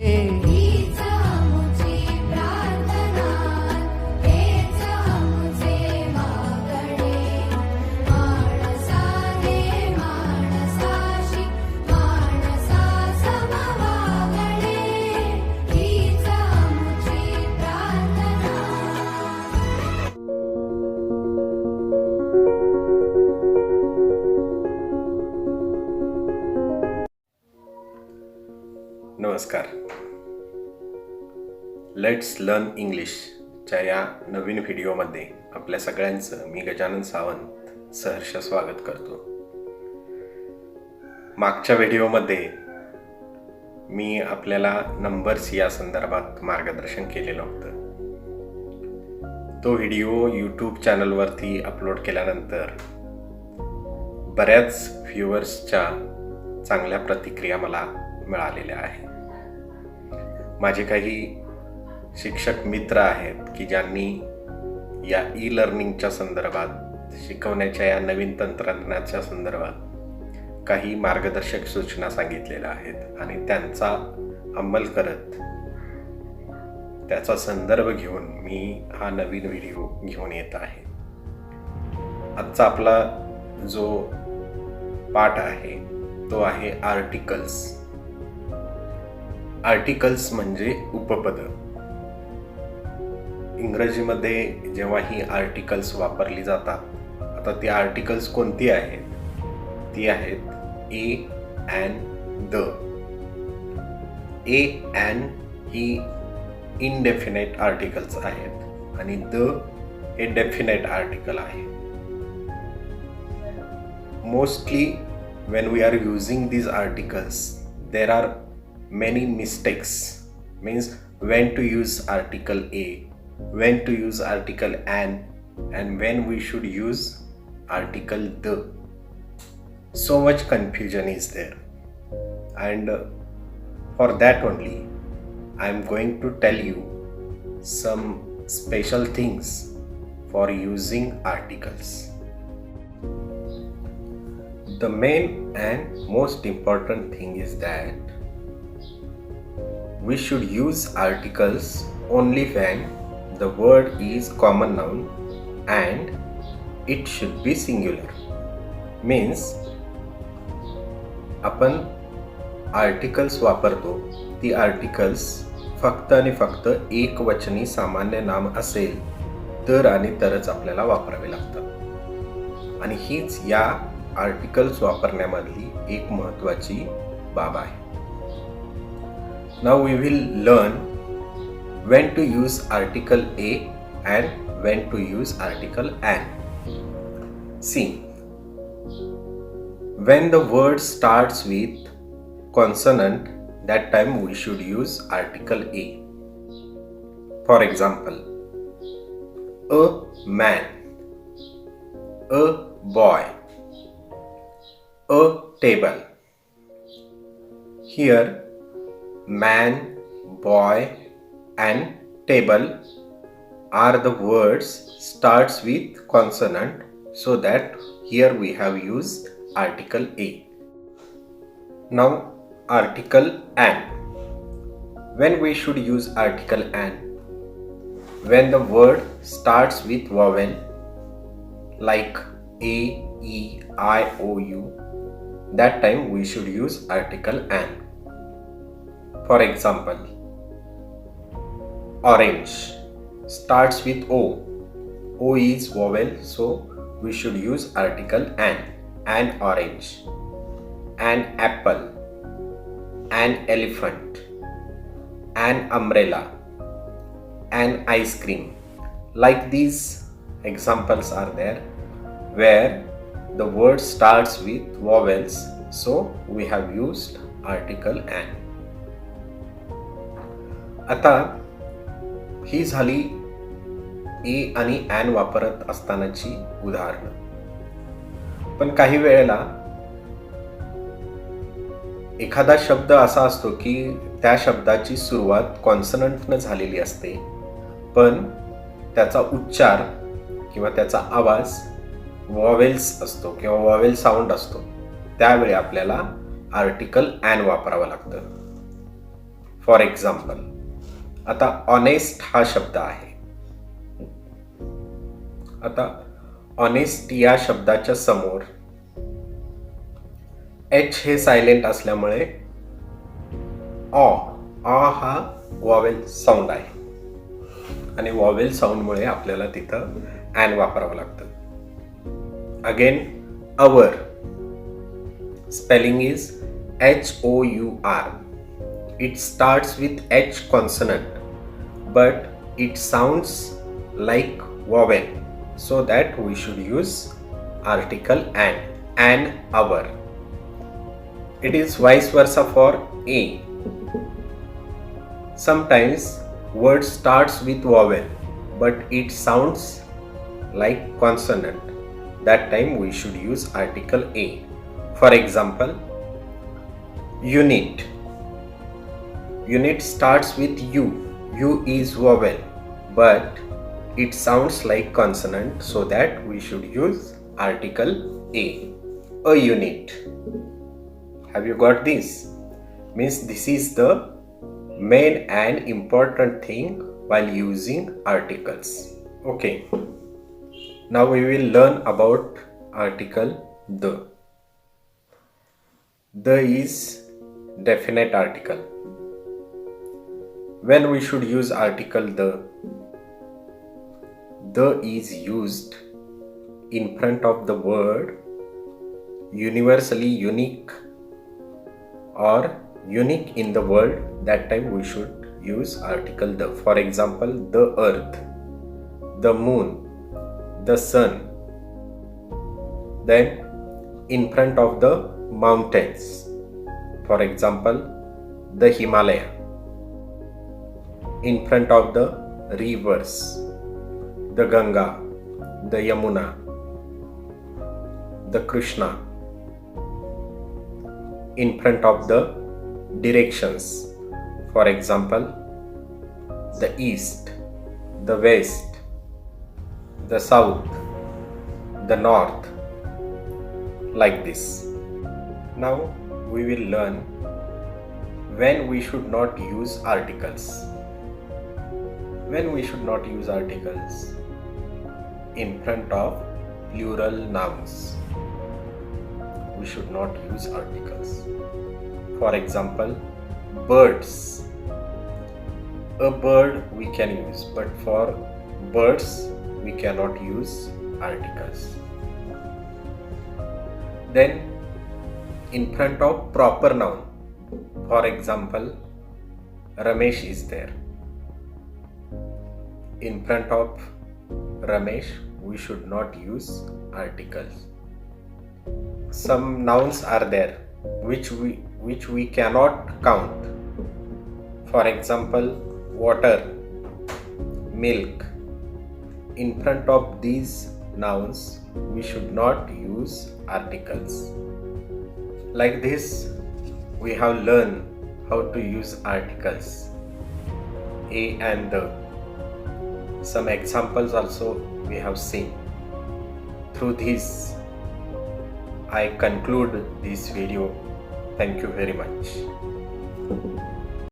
हीच आमुची प्रार्थना, हेच आमुचे मागणे. माणसा रे माणसाशी, माणसा सम वागणे. हीच आमुची प्रार्थना. नमस्कार. लेट्स लर्न इंग्लिशच्या या नवीन व्हिडिओमध्ये आपल्या सगळ्यांचं मी गजानन सावंत सहर्ष स्वागत करतो. मागच्या व्हिडिओमध्ये मी आपल्याला नंबर्स या संदर्भात मार्गदर्शन केलेलं होतं. तो व्हिडिओ यूट्यूब चॅनलवरती अपलोड केल्यानंतर बऱ्याच व्ह्युअर्सच्या चांगल्या प्रतिक्रिया मला मिळालेल्या आहेत. माझे काही शिक्षक मित्र आहेत की ज्यांनी या ई लर्निंगच्या संदर्भात, शिकवण्याच्या या नवीन तंत्रज्ञानाच्या संदर्भात काही मार्गदर्शक सूचना सांगितलेल्या आहेत आणि त्यांचा अंमल करत त्याचा संदर्भ घेऊन मी हा नवीन व्हिडिओ घेऊन येत आहे. आजचा आपला जो पाठ आहे तो आहे आर्टिकल्स. आर्टिकल्स म्हणजे उपपद. इंग्रजीमध्ये जेव्हा ही आर्टिकल्स वापरली जातात, आता ती आर्टिकल्स कोणती आहेत? ती आहेत A and the. A and he indefinite articles आहेत आणि द हे डेफिनेट आर्टिकल आहे. Mostly when we are using these articles there are many mistakes. Means when to use article A, when to use article an, and when we should use article the. So much confusion is there, and for that only I am going to tell you some special things for using articles. The main and most important thing is that we should use articles only when the word is common noun and it should be singular. Means आपण articles वापरतो, ती articles फक्त आणि फक्त एक वचनी सामान्य नाम असेल तर आणि तरच आपल्याला वापरावे लागतात. आणि हीच या आर्टिकल्स वापरण्यामधली एक महत्त्वाची बाब आहे. Now we will learn when to use article A and when to use article an. See, when the word starts with consonant, that time we should use article A. For example, a man, a boy, a table. Here man, boy and table are the words starts with consonant, so that here we have used article A. Now article an. When we should use article an? When the word starts with vowel like A, E, I, O, U, that time we should use article an. For example, orange starts with O. O is vowel, so we should use article an. An orange, an apple, an elephant, an umbrella, an ice cream. Like these examples are there where the word starts with vowels, so we have used article an. आता ही झाली ए आणि an वापरत असतानाची उदाहरणं. पण काही वेळेला एखादा शब्द असा असतो की त्या शब्दाची सुरुवात कॉन्सनंटनं झालेली असते, पण त्याचा उच्चार किंवा त्याचा आवाज वॉवेल्स असतो किंवा वॉवेल साऊंड असतो. त्यावेळी आपल्याला आर्टिकल अँड वापरावं लागतं. फॉर एक्झाम्पल, आता ऑनेस्ट हा शब्द आहे. आता ऑनेस्ट या शब्दाच्या समोर एच हे सायलेंट असल्यामुळे ऑ हा वॉवेल साऊंड आहे आणि वॉवेल साऊंडमुळे आपल्याला तिथं ॲन वापरावं लागतं. Again our spelling is HOUR. It starts with H consonant, but it sounds like vowel, so that we should use article an hour. It is vice versa for A. Sometimes word starts with vowel, but it sounds like consonant. That time we should use article A. For example, unit. Unit starts with U. U is vowel, but it sounds like consonant, so that we should use article A. A unit. Have you got this? Means this is the main and important thing while using articles. Okay. Now we will learn about article the. The is definite article. When we should use article the is used in front of the word universally unique or unique in the world. That time we should use article the. For example, the earth, the moon, the sun. Then in front of the mountains, for example, the Himalaya. In front of the rivers, the Ganga, the Yamuna, the Krishna. In front of the directions, for example, the east, the west, the south, the north, like this. Now we will learn when we should not use articles. When we should not use articles in front of plural nouns. We should not use articles. For example, birds. A bird we can use, but for birds we cannot use articles. Then in front of proper noun, for example, Ramesh is there. In front of Ramesh we should not use articles. Some nouns are there which we cannot count. For example, water, milk. In front of these nouns we should not use articles. Like this we have learned how to use articles a and the. Some examples also we have seen. Through this I conclude this video. Thank you very much.